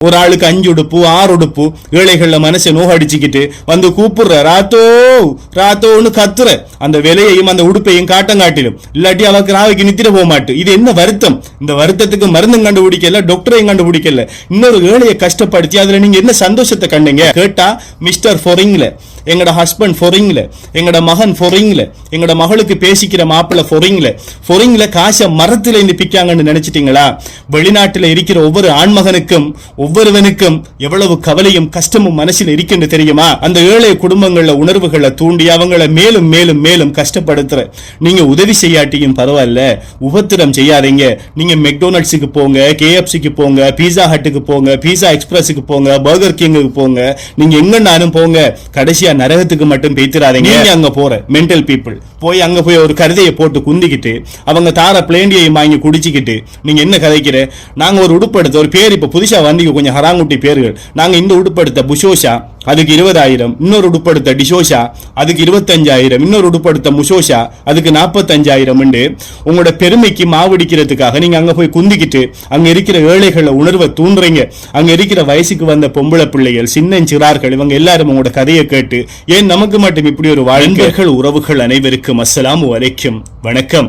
ஒரு ஆளுக்கு 5 உடுப்பு 6 உடுப்பு, ஏழைகள்ல மனசை நோகடிச்சுக்கிட்டு வந்து கூப்பிடுற ராத்தோ ராத்தோன்னு கத்துற அந்த விலையையும் அந்த உடுப்பையும் காட்டிலும் இல்லாட்டி அவருக்கு ராவைக்கு நித்திர போக மாட்டு. இது என்ன வருத்தம்? இந்த வருத்தத்துக்கு மருந்தும் கண்டுபிடிக்கல, டாக்டரையும் கண்டுபிடிக்கல, இன்னொரு ஏழையை கஷ்டப்படுத்தி அதுல நீங்க என்ன சந்தோஷத்தை கண்டீங்க? கேட்டா மிஸ்டர் ஃபொரிங்ல, எங்கட ஹஸ்பண்ட் ஃபொரிங்ல, எங்கட மகன் ஃபொரிங்ல, எங்கட மகளுக்கு பேசிக்கிற மாப்பிள்ள ஃபொரிங்ல காசை மரத்துல இருந்து பிக்காங்கன்னு நினைச்சிட்டீங்களா? வெளிநாட்டுல இருக்கிற ஒவ்வொரு ஆண்மகனுக்கும் ஒவ்வொருவனுக்கும் எவ்வளவு கவலையும் கஷ்டமும் மனசில் இருக்கின்ற தெரியுமா? அந்த ஏழை குடும்பங்கள்ல உணர்வுகளை தூண்டி அவங்களை மேலும் மேலும் மேலும் கஷ்டப்படுத்துற நீங்க உதவி செய்யாட்டியும் பரவாயில்ல, உபத்திரம் செய்யாதீங்க. நீங்க மெக்டோனல்ட்ஸுக்கு போங்க, KFCக்கு போங்க, பீஸா ஹட்டுக்கு போங்க, பீஸா எக்ஸ்பிரஸுக்கு போங்க, பர்கர் கிங்குக்கு போங்க, நீங்க எங்கன்னாலும் போங்க, கடைசியா நரகத்துக்கு மட்டும் பேத்திராதீங்க. நீங்க அங்க போற மென்டல் பீப்புள் போய் அங்க போய் ஒரு கருதையை போட்டு குந்திக்கிட்டு அவங்க தார பிளேண்டியை வாங்கி குடிச்சுக்கிட்டு நீங்க என்ன கதைக்கிற? நாங்க ஒரு உடுப்படுத்த ஒரு பேர் இப்ப புதுசா வந்தீங்க, கொஞ்சம் ஹராங்குட்டி பேர்கள். நாங்க இந்த உடுப்படுத்த புஷோஷா, அதுக்கு 20,000, இன்னொரு உடுப்படுத்த டிஷோஷா அதுக்கு 25,000, இன்னொரு உடுப்படுத்த முஷோஷா அதுக்கு 45,000. உங்களோட பெருமைக்கு மாவடிக்கிறதுக்காக நீங்க அங்க போய் குந்திக்கிட்டு அங்க இருக்கிற ஏழைகளை உணர்வை தூண்டுறீங்க. அங்க இருக்கிற வயசுக்கு வந்த பொம்பளை பிள்ளைகள், சின்னஞ்சிறார்கள், இவங்க எல்லாரும் உங்களோட கதையை கேட்டு ஏன் நமக்கு மட்டும் இப்படி ஒரு வாழ்க்கைகள்? உறவுகள் அனைவருக்கும் அஸ்ஸலாமு அலைக்கும், வணக்கம்.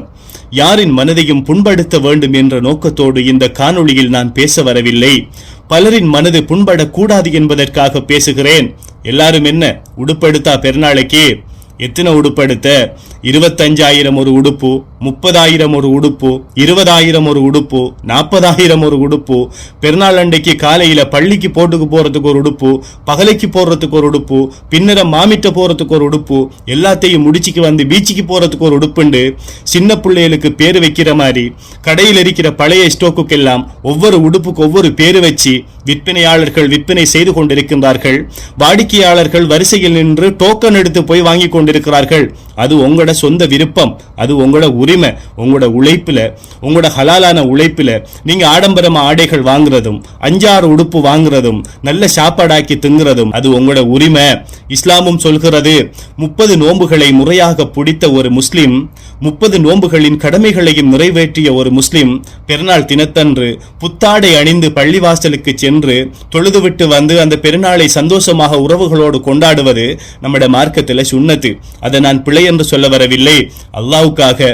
யாரின் மனதையும் புண்படுத்த வேண்டும் என்ற நோக்கத்தோடு இந்த காணொளியில் நான் பேச வரவில்லை. பலரின் மனது புண்படக்கூடாது என்பதற்காக பேசுகிறேன். எல்லாரும் என்ன உடுப்படுத்தா பெருநாளைக்கு? எத்தனை உடுப்படுத்த? 25,000 ஒரு உடுப்பு, 30,000 ஒரு உடுப்பு, 20,000 ஒரு உடுப்பு, 40,000 ஒரு உடுப்பு. பெருநாள் அண்டைக்கு காலையில பள்ளிக்கு போட்டுக்கு போறதுக்கு ஒரு உடுப்பு, பகலைக்கு போறதுக்கு ஒரு உடுப்பு, பின்னர மாமிட்ட போறதுக்கு ஒரு உடுப்பு, எல்லாத்தையும் முடிச்சுக்கு வந்து பீச்சுக்கு போறதுக்கு ஒரு உடுப்புண்டு சின்ன பிள்ளைகளுக்கு பேரு வைக்கிற மாதிரி கடையில் இருக்கிற பழைய ஸ்டோக்குக்கெல்லாம் ஒவ்வொரு உடுப்புக்கு ஒவ்வொரு பேரு வச்சு விற்பனையாளர்கள் விற்பனை செய்து கொண்டிருக்கின்றார்கள். வாடிக்கையாளர்கள் வரிசையில் நின்று டோக்கன் எடுத்து போய் வாங்கி கொண்டிருக்கிறார்கள். அது உங்களோட சொந்த விருப்பம், அது உங்களோட உரிமை. உங்களோட உழைப்புல, உங்களோட ஹலாலான உழைப்புல நீங்க ஆடம்பரமா ஆடைகள் வாங்குறதும் 5-6 உடுப்பு வாங்குறதும் நல்ல சாப்பாடாக்கி திங்குறதும் அது உங்களோட உரிமை. இஸ்லாமும் சொல்கிறது 30 நோன்புகளை முறையாக பிடித்த ஒரு முஸ்லிம், 30 நோன்புகளின் கடமைகளையும் நிறைவேற்றிய ஒரு முஸ்லிம் பெருநாள் தினத்தன்று புத்தாடை அணிந்து பள்ளிவாசலுக்கு சென்று தொழுதுவிட்டு வந்து அந்த பெருநாளை சந்தோஷமாக உறவுகளோடு கொண்டாடுவது நம்முடைய மார்க்கத்தில் சுன்னத்து. அதை நான் பிழை என்று சொல்ல வரவில்லை. அல்லாஹ்வுக்காக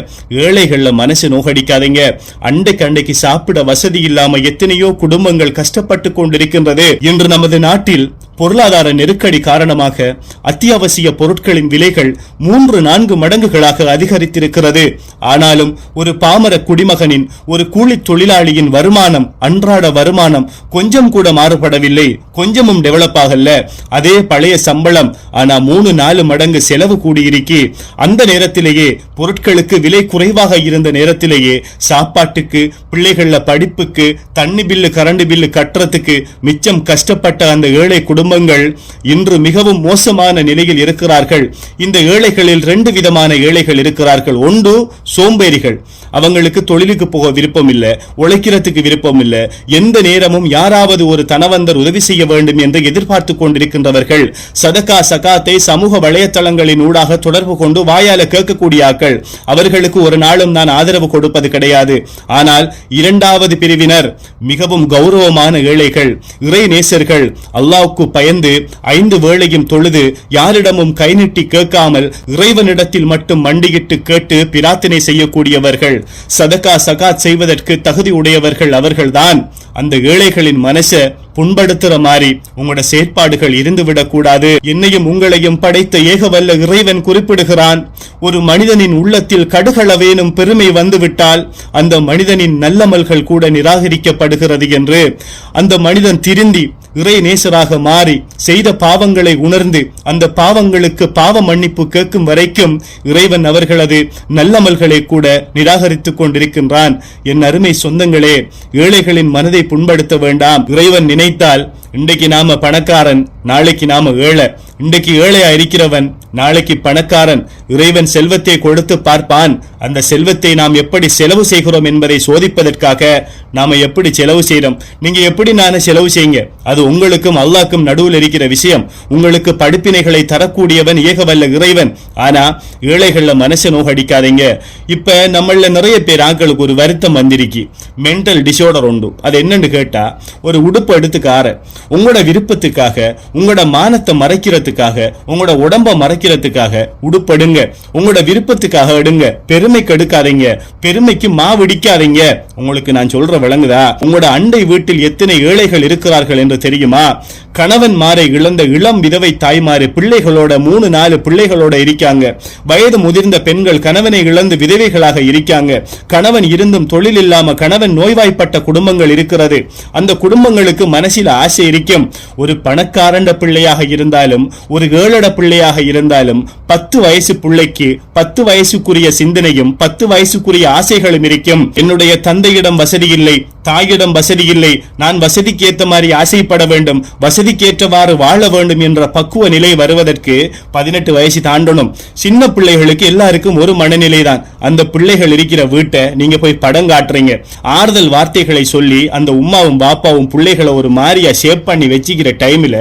ஏழைகள்ல மனசு நோகடிக்காதீங்க. அண்டைக்கு சாப்பிட வசதி இல்லாம எத்தனையோ குடும்பங்கள் கஷ்டப்பட்டு கொண்டிருக்கின்றது. இன்று நமது நாட்டில் பொருளாதார நெருக்கடி காரணமாக அத்தியாவசிய பொருட்களின் விலைகள் 3-4 மடங்குகளாக அதிகரித்திருக்கிறது. ஆனாலும் ஒரு பாமர குடிமகனின், ஒரு கூலி தொழிலாளியின் வருமானம், அன்றாட வருமானம் கொஞ்சம் கூட மாறுபடவில்லை, கொஞ்சமும் டெவலப் ஆகல. அதே பழைய சம்பளம், ஆனா 3-4 மடங்கு செலவு கூடியிருக்கி. அந்த நேரத்திலேயே பொருட்களுக்கு விலை குறைவாக இருந்த நேரத்திலேயே சாப்பாட்டுக்கு, பிள்ளைகள படிப்புக்கு, தண்ணி பில்லு கரண்ட் பில்லு கட்டுறதுக்கு மிச்சம் கஷ்டப்பட்ட அந்த ஏழை குடும்பங்கள் இன்று மிகவும் மோசமான நிலையில் இருக்கிறார்கள். இந்த ஏழைகளில் 2 விதமான ஏழைகள் இருக்கிறார்கள். ஒன்று சோம்பேறிகள், அவங்களுக்கு தொழிலுக்கு போக விருப்பம் இல்ல, உழைக்கிறதுக்கு விருப்பம் இல்ல, எந்த நேரமும் யாராவது ஒரு தனவந்தர் உதவி செய்ய வேண்டும் என்று எதிர்பார்த்து கொண்டிருக்கின்றவர்கள். சதகா சகாத்தை சமூக வலைத்தளங்களின் ஊடாக தொடர்பு கொண்டு வாயால கேட்கக்கூடிய ஆக்கள். அவர்களுக்கு ஒரு நாளும் நான் ஆதரவு கொடுப்பது கிடையாது. ஆனால் 2வது பிரிவினர் மிகவும் கௌரவமான ஏழைகள், இறை நேசர்கள், அல்லாஹ்வுக்கு பயந்து 5 வேளையும் தொழுது யாரிடமும் கை நீட்டி கேட்காமல் இறைவனிடத்தில் மட்டும் மண்டியிட்டு கேட்டு பிரார்த்தனை செய்யக்கூடியவர்கள், சதகா சகாத் செய்வதற்கு தகுதி உடையவர்கள் அவர்கள்தான். அந்த ஏழைகளின் மனசை புண்படுத்துற மாதிரி உங்களோட செயற்பாடுகள் இருந்துவிடக் கூடாது. என்னையும் உங்களையும் படைத்த ஏகவல்ல இறைவன் குறிப்பிடுகிறான், ஒரு மனிதனின் உள்ளத்தில் கடுகளவேனும் பெருமை வந்துவிட்டால் அந்த மனிதனின் நல்லமல்கள் கூட நிராகரிக்கப்படுகிறது என்று. அந்த மனிதன் திருந்தி இறை நேசராக மாறி செய்த பாவங்களை உணர்ந்து அந்த பாவங்களுக்கு பாவ மன்னிப்பு கேட்கும் வரைக்கும் இறைவன் அவர்களது நல்லமல்களை கூட நிராகரித்துக் கொண்டிருக்கின்றான். என் அருமை சொந்தங்களே, ஏழைகளின் மனதை புண்படுத்த வேண்டாம். இறைவன் நினைத்தால் இன்றைக்கு நாம பணக்காரன், நாளைக்கு நாம ஏழை. இன்றைக்கு ஏழையா இருக்கிறவன் நாளைக்கு பணக்காரன், இறைவன் செல்வத்தை கொடுத்து பார்ப்பான். அந்த செல்வத்தை நாம் எப்படி செலவு செய்கிறோம் என்பதை சோதிப்பதற்காக நாம எப்படி செலவு செய்யறோம். நீங்க எப்படி நானே செலவு செய்யுங்க, அது உங்களுக்கும் அல்லாஹ்க்கும் நடுவில் இருக்கிற விஷயம். உங்களுக்கு படிப்பினைகளை தரக்கூடியவன் ஏகவல்ல இறைவன். ஆனா ஏழைகள்ல மனசை நோகடிக்காதீங்க. இப்ப நம்மள நிறைய பேர் ஆட்களுக்கு ஒரு வருத்தம் வந்திருக்கு, மென்டல் டிசார்டர் உண்டு. அது என்னன்னு கேட்டா, ஒரு உடுப்பு எடுத்துக்கார உங்களோட விருப்பத்துக்காக, உங்களோட மானத்தை மறைக்கிறதுக்காக, உங்களோட உடம்ப மறைக்கிறதுக்காக உடுப்படுங்க. உங்களோட விருப்பத்துக்காக எடுங்க, பெருமைக்கு எடுக்காதீங்க, பெருமைக்கு மாவிடிக்காதீங்க. உங்களுக்கு நான் சொல்ற விளங்குதா? உங்களோட அண்டை வீட்டில் எத்தனை ஏழைகள் இருக்கிறார்கள் என்று தெரியுமா? கணவன் மாரை இழந்த இளம் விதவை தாய்மாரு பிள்ளைகளோட 3-4 பிள்ளைகளோட இருக்காங்க. வயது முதிர்ந்த பெண்கள் கணவனை இழந்து விதவைகளாக இருக்காங்க. கணவன் இருந்தும் தொழில் இல்லாம கணவன் நோய்வாய்ப்பட்ட குடும்பங்கள் இருக்கிறது. அந்த குடும்பங்களுக்கு மனசில் ஆசை இருக்கும். ஒரு பணக்காரண்ட பிள்ளையாக இருந்தாலும், ஒரு ஏழட பிள்ளையாக இருந்தாலும், 10 வயசு பிள்ளைக்கு 10 வயசுக்குரிய சிந்தனையும் 10 வயசுக்குரிய ஆசைகளும் இருக்கும். என்னுடைய தந்தையிடம் வசதி இல்லை, தாயிடம் வசதி இல்லை, நான் வசதிக்கு ஏற்ற மாதிரி ஆசைப்பட வேண்டும், வசதிக்கேற்றவாறு வாழ வேண்டும் என்ற பக்குவ நிலை வருவதற்கு 18 வயசு தாண்டணும். சின்ன பிள்ளைகளுக்கு எல்லாருக்கும் ஒரு மனநிலை தான். அந்த பிள்ளைகள் இருக்கிற வீட்டை நீங்க போய் படம் காட்டுறீங்க, ஆறுதல் வார்த்தைகளை சொல்லி அந்த உம்மாவும் பாப்பாவும் பிள்ளைகளை ஒரு மாதிரியா ஷேப் பண்ணி வச்சுக்கிற டைம்ல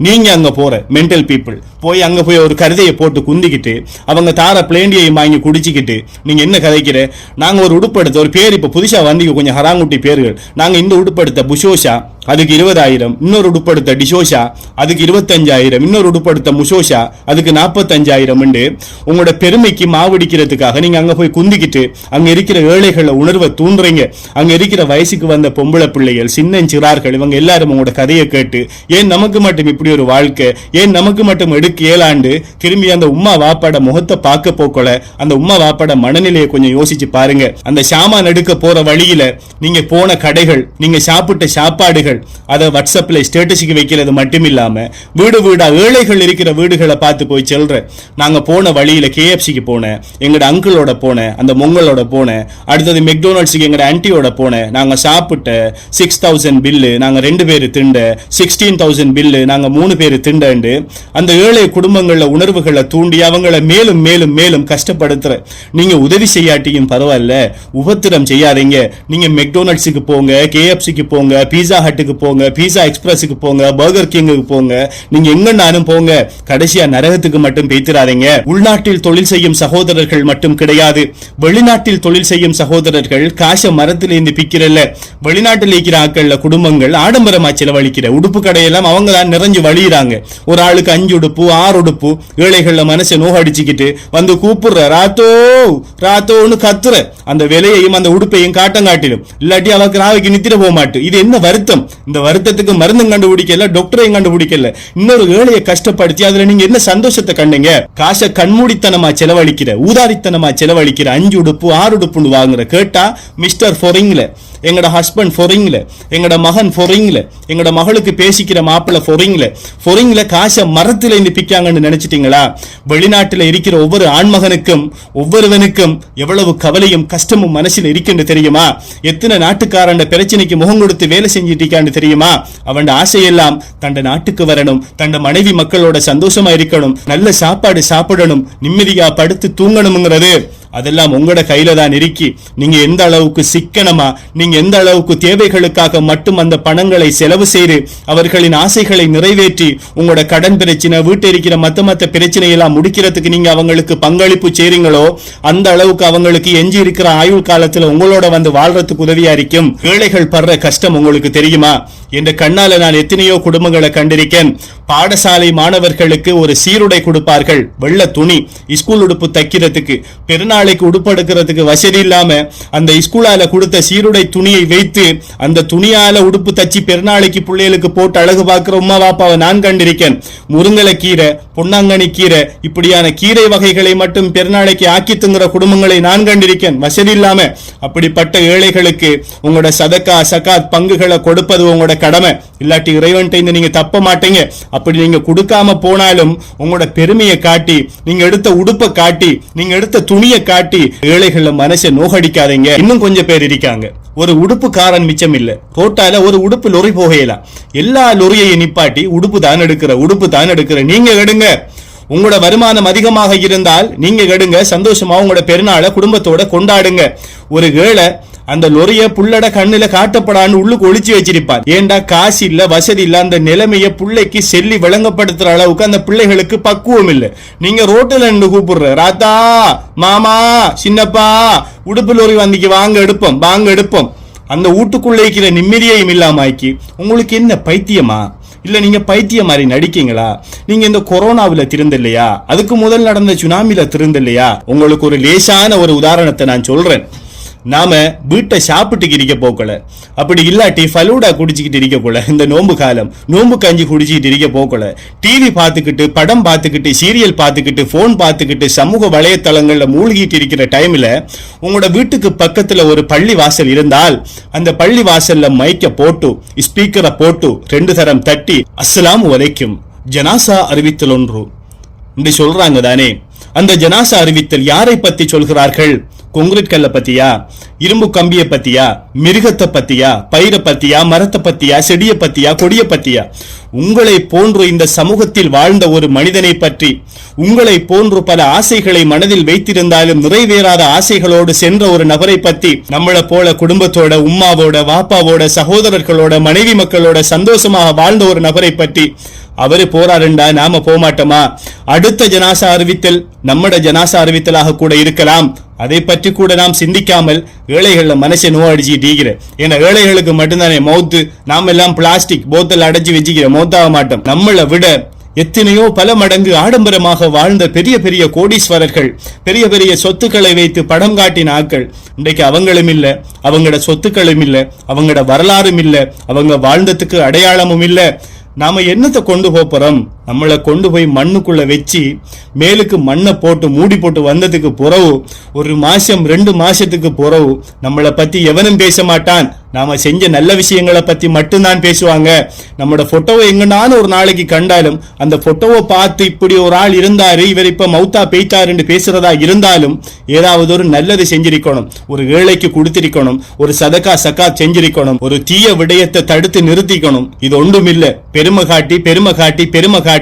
நீங்க அங்க போற மென்டல் பீப்புள் போய் அங்க போய் ஒரு கருதையை போட்டு குந்திக்கிட்டு அவங்க தார பிளேண்டியை வாங்கி குடிச்சிக்கிட்டு நீங்க என்ன கதைக்கிற? நாங்க ஒரு உடுப்படுத்த ஒரு பேர் இப்ப புதுசா வந்து கொஞ்சம் ஹராங்குட்டி பேர்கள், நாங்க இந்த உடுப்படுத்த புஷோஷா அதுக்கு 20,000, இன்னொரு உடுப்படுத்த டிஷோஷா அதுக்கு 25,000, இன்னொரு உடுப்படுத்த முஷோஷா அதுக்கு 45,000. உங்களோட பெருமைக்கு மாவடிக்கிறதுக்காக நீங்க அங்க போய் குந்திக்கிட்டு அங்க இருக்கிற ஏழைகளை உணர்வை தூண்டுறீங்க. அங்க இருக்கிற வயசுக்கு வந்த பொம்பளை பிள்ளைகள், சின்னஞ்சிறார்கள், இவங்க எல்லாரும் உங்களோட கதையை கேட்டு ஏன் நமக்கு மட்டும் இப்படி ஒரு வாழ்க்கை, ஏன் நமக்கு மட்டும் எடுக்க ஏழாண்டு திரும்பி அந்த உம்மா வாப்பாட முகத்தை பார்க்க போக்கல அந்த உம்மா வாப்பாட மனநிலையை கொஞ்சம் யோசிச்சு பாருங்க. அந்த சாமான் எடுக்க போற வழியில நீங்க போன கடைகள், நீங்க சாப்பிட்ட சாப்பாடுகள், அதை வாட்ஸ்அப்ல ஸ்டேட்டஸுக்கு வைக்கிறது மட்டும் இல்லாம வீடு வீடா ஏழைகள் இருக்கிற வீடுகளை பார்த்து போய் சொல்ற. நாங்க போன வழியில KFCக்கு போனேன், எங்கட அங்கிளோட போனேன், அந்த மொங்களோட போனேன், அடுத்தது மெக்டோனல்ட்ஸுக்கு எங்கட ஆன்டியோட போனேன், நாங்க சாப்பிட்ட 6,000 பில்லு நாங்க 2 பேரு திண்ட, 16,000 பில்லு நாங்க 3 பேரு திண்டு. அந்த ஏழை குடும்பங்கள்ல உணர்வுகளை தூண்டி அவங்களை மேலும் மேலும் மேலும் கஷ்டப்படுத்துற. நீங்க உதவி செய்யாட்டியும் பரவாயில்ல, உபத்திரம் செய்யாதீங்க. நீங்க மெக்டோனல்ட்ஸுக்கு போங்க, KFCக்கு போங்க, பீஸா ஹட்டுக்கு போங்க, பீஸா எக்ஸ்பிரஸுக்கு போங்க, பர்கர் கிங்குக்கு போங்க, நீங்க எங்கன்னாலும் போங்க, கடைசியா நரகத்துக்கு மட்டும் பேத்திராதீங்க. உள்நாட்டில் தொழில் செய்யும் சகோதரர்கள் மட்டும் கிடையாது, வெளிநாட்டில் தொழில் செய்யும் சகோதரர்கள் காச மரத்திலிருந்து பிக்கிறல்ல. வெளிநாட்டில் இருக்கிற ஆட்கள்ல குடும்பங்கள் ஆடம்பரமா செலவழிக்கிற உடுப்பு கடையெல்லாம் அவங்க தான் நிறைஞ்சு வழியிறாங்க. ஒரு ஆளுக்கு 5 உடுப்பு 6 உடுப்பு, ஏழைகள்ல மனசை நோகடிச்சுக்கிட்டு வந்து கூப்பிடுற, ராத்தோ ராத்தோன்னு கத்துற. அந்த விலையையும் அந்த உடுப்பையும் காட்டங்காட்டிலும் இல்லாட்டி அவருக்கு ராவைக்கு நித்திர போக மாட்டு. இது என்ன வருத்தம்? இந்த வருத்தத்துக்கு மருந்தும் கண்டுபிடிக்கல, டாக்டரையும் கண்டுபிடிக்கல, இன்னொரு ஏழையை கஷ்டப்படுத்தி அதுல நீங்க என்ன சந்தோஷத்தை கண்டீங்க? காசை கண்மூடித்தனமா செலவழிக்கிற, ஊதாரித்தனமா செலவழிக்கிற, 5 உடுப்பு 6 உடுப்புன்னு வாங்குற. கேட்டா மிஸ்டர் ஃபாரின்ல, எங்கட ஹஸ்பண்ட் ஃபாரின்ல, எங்கட மகன் ஃபாரின்ல, எங்கட மகளுக்கு பேசிக்கிற மாப்பிள்ள ஃபாரின்ல காசை மரத்துல இருந்து பிக்காங்கன்னு நினைச்சிட்டீங்களா? வெளிநாட்டுல இருக்கிற ஒவ்வொரு ஆண்மகனுக்கும் ஒவ்வொருவனுக்கும் எவ்வளவு கவலையும் கஷ்டமும் மனசில் இருக்குன்னு தெரியுமா? எத்தனை நாட்டுக்காரன் பிரச்சனைக்கு முகம் கொடுத்து வேலை செஞ்சிட்டிருக்கான்னு தெரியுமா? அவன் ஆசையெல்லாம் தண்ட நாட்டுக்கு வரணும், தண்ட மனைவி மக்களோட சந்தோஷமா இருக்கணும், நல்ல சாப்பாடு சாப்பிடணும், நிம்மதியா படுத்து தூங்கணும்ங்கிறது. அதெல்லாம் உங்களோட கையில தான் இருக்கி. நீங்க எந்த அளவுக்கு சிக்கனமா, நீங்க எந்த அளவுக்கு தேவைகளுக்காக மட்டும் அந்த பணங்களை செலவு செய்து அவர்களின் ஆசைகளை நிறைவேற்றி உங்களோட கடன் பிரச்சனை, வீட்டு இருக்கிற மத்த பிரச்சனையெல்லாம் முடிக்கிறதுக்கு நீங்க அவங்களுக்கு பங்களிப்பு செய்றீங்களோ, அந்த அளவுக்கு அவங்களுக்கு எஞ்சி இருக்கிற ஆயுள் காலத்துல உங்களோட வந்து வாழ்றதுக்கு உதவியா இருக்கும். ஏழைகள் படுற கஷ்டம் உங்களுக்கு தெரியுமா? என்ற கண்ணால நான் எத்தனையோ குடும்பங்களை கண்டிருக்கேன். பாடசாலை மாணவர்களுக்கு ஒரு சீருடை கொடுப்பார்கள், வெள்ள துணி, ஸ்கூல் உடுப்பு தைக்கிறதுக்கு. பெருநாளைக்கு உடுப்பு எடுக்கிறதுக்கு வசதி இல்லாம அந்த ஸ்கூலால கொடுத்த சீருடை துணியை வைத்து அந்த துணியால உடுப்பு தச்சு பெருநாளைக்கு பிள்ளைகளுக்கு போட்டு அழகு பார்க்கிற உமா பாப்பாவை நான் கண்டிருக்கேன். முருங்கலை கீரை, பொன்னாங்கனி கீரை, இப்படியான கீரை வகைகளை மட்டும் பெருநாளைக்கு ஆக்கி திங்குற குடும்பங்களை நான் கண்டிருக்கேன், வசதி இல்லாம. அப்படிப்பட்ட ஏழைகளுக்கு உங்களோட சதக்கா சகாத் பங்குகளை கொடுப்பது உங்களோட கடமை. இல்லாட்டி இறைவன்ட்ட நீங்க தப்ப மாட்டீங்க. அப்படி நீங்க கொடுக்காம போனாலும் உங்களோட பெருமையை காட்டி, நீங்க எடுத்த உடுப்பை காட்டி, நீங்க எடுத்த துணியை காட்டி ஏழைகள மனசை நோகடிக்காதீங்க. இன்னும் கொஞ்சம் பேர் இருக்காங்க, ஒரு உடுப்புக்காரன் மிச்சம் இல்ல, ரோட்டால ஒரு உடுப்பு லொரி போகையலாம், எல்லா லொரியையும் நிப்பாட்டி உடுப்பு தான் எடுக்கிற நீங்க எடுங்க. உங்களோட வருமானம் அதிகமாக இருந்தால் நீங்க கெடுங்க, சந்தோஷமா உங்களோட பெருநாளை குடும்பத்தோட கொண்டாடுங்க. ஒரு ஏழை அந்த லொரிய புள்ளட கண்ணுல காட்டப்படான்னு உள்ளுக்கு ஒளிச்சு வச்சிருப்பார். ஏண்டா காசு இல்ல, வசதி இல்ல, அந்த நிலைமைய பிள்ளைக்கு செல்லி விளங்கப்படுத்துற அளவுக்கு அந்த பிள்ளைகளுக்கு பக்குவம் இல்ல. நீங்க ரோட்டில் நின்று கூப்பிடுற, ராத்தா, மாமா, சின்னப்பா, உடுப்பு லோரி வந்திக்கு வாங்க எடுப்போம், வாங்க எடுப்போம். அந்த வீட்டுக்குள்ளே இருக்கிற நிம்மதியையும் இல்லாம ஆக்கி உங்களுக்கு என்ன பைத்தியமா? இல்ல நீங்க பைத்தியம் மாதிரி நடிக்கீங்களா? நீங்க இந்த கொரோனாவில திருந்த இல்லையா? அதுக்கு முதல் நடந்த சுனாமில திருந்த இல்லையா? உங்களுக்கு ஒரு லேசான ஒரு உதாரணத்தை நான் சொல்றேன். நாம வீட்டை சாப்பிட்டுக்கு இருக்க போக்கல, அப்படி இல்லாட்டி ஃபலூடா குடிச்சுக்கிட்டு இருக்க போல, இந்த நோம்பு காலம் நோம்பு கஞ்சி குடிச்சுக்கிட்டு இருக்க போக்கல, டிவி பார்த்துக்கிட்டு, படம் பார்த்துக்கிட்டு, சீரியல் பார்த்துக்கிட்டு, போன் பார்த்துக்கிட்டு, சமூக வலைத்தளங்கள்ல மூழ்கிட்டு இருக்கிற டைம்ல உங்களோட வீட்டுக்கு பக்கத்துல ஒரு பள்ளி வாசல் இருந்தால் அந்த பள்ளி வாசல்ல மைக்க போட்டு, ஸ்பீக்கரை போட்டு 2 தரம் தட்டி அஸ்ஸலாமு அலைக்கும் ஜனாசா அறிவித்தல் ஒன்று என்று சொல்றாங்க தானே. அந்த ஜனாசா அறிவித்தல் யாரை பத்தி சொல்கிறார்கள்? கொங்கிரீட் கல்ல பத்தியா, இரும்பு கம்பிய பத்தியா, மிருகத்தை பத்தியா, பயிரை பத்தியா, மரத்தை பத்தியா, செடிய பத்தியா, கொடிய பத்தியா? உங்களை போன்று இந்த சமூகத்தில் வாழ்ந்த ஒரு மனிதனை பற்றி, உங்களை போன்று பல ஆசைகளை மனதில் வைத்திருந்தாலும் நிறைவேறாத ஆசைகளோடு சென்ற ஒரு நபரை பற்றி, நம்மளை போல குடும்பத்தோட, உம்மாவோட, வாப்பாவோட, சகோதரர்களோட, மனைவி மக்களோட சந்தோஷமாக வாழ்ந்த ஒரு நபரை பற்றி அவரு போறாருண்டா நாம போமாட்டோமா? அடுத்த ஜனாசா அறிவித்தல் நம்மட ஜனாசா அறிவித்தலாக கூட இருக்கலாம். அதை பற்றி கூட நாம் சிந்திக்காமல் ஏழைகள மனசை நோயடிச்சுட்டு. ஏன்னா ஏழைகளுக்கு மட்டும்தானே மௌத்து. நாம் எல்லாம் பிளாஸ்டிக் போத்தல் அடைச்சு வச்சுக்கிற மௌத்தாக மாட்டோம். நம்மளை விட எத்தனையோ பல மடங்கு ஆடம்பரமாக வாழ்ந்த பெரிய பெரிய கோடீஸ்வரர்கள், பெரிய பெரிய சொத்துக்களை வைத்து படம் காட்டின ஆட்கள் இன்றைக்கு அவங்களும் இல்லை, அவங்களோட சொத்துக்களும் இல்லை, அவங்களோட வரலாறும் இல்லை, அவங்க வாழ்ந்ததுக்கு அடையாளமும் இல்லை. நாம என்னத்தை கொண்டு போறோம்? நம்மளை கொண்டு போய் மண்ணுக்குள்ள வச்சு மேலுக்கு மண்ணை போட்டு மூடி போட்டு வந்ததுக்கு பிறகு 1 மாசம் 2 மாசத்துக்கு பிறகு நம்மளை பத்தி எவனும் பேச மாட்டான். நாம செஞ்ச நல்ல விஷயங்களை பத்தி மட்டும்தான் பேசுவாங்க. நம்மளோட போட்டோவை எங்கனாலும் ஒரு நாளைக்கு கண்டாலும் அந்த போட்டோவை பார்த்து இப்படி ஒரு ஆள் இருந்தாரு, இவர் இப்ப மௌத்தா பெய்தாருன்னு பேசுறதா இருந்தாலும் ஏதாவது ஒரு நல்லது செஞ்சிருக்கணும், ஒரு ஏழைக்கு கொடுத்திருக்கணும், ஒரு சதக்கா சக்காத் செஞ்சிருக்கணும், ஒரு தீய விடயத்தை தடுத்து நிறுத்திக்கணும். இது ஒன்றும் இல்ல. பெருமை காட்டி பெருமை காட்டி பெருமை காட்டி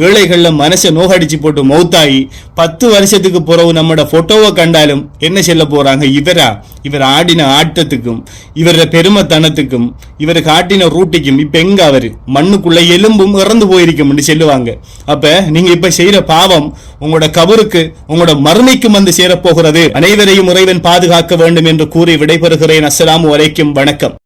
ஏழைகள்ல மனசை நோகடிச்சு போட்டு மௌத்தாயி 10 வருஷத்துக்கு பிறகு நம்மட போட்டோவை கண்டாலும் என்ன சொல்ல போறாங்க? இவர் ஆடின ஆட்டத்துக்கும் இவர பெருமைத்தனத்துக்கும் இவர் காட்டின ரூட்டிக்கும் இப்ப எங்க அவரு மண்ணுக்குள்ள எலும்பும் இறந்து போயிருக்கும் என்று சொல்லுவாங்க. அப்ப நீங்க இப்ப செய்யற பாவம் உங்களோட கபருக்கு, உங்களோட மறுமைக்கும் வந்து சேரப்போகிறது. அனைவரையும் இறைவன் பாதுகாக்க வேண்டும் என்று கூறி விடைபெறுகிறேன். அஸ்ஸலாமு அலைக்கும். வணக்கம்.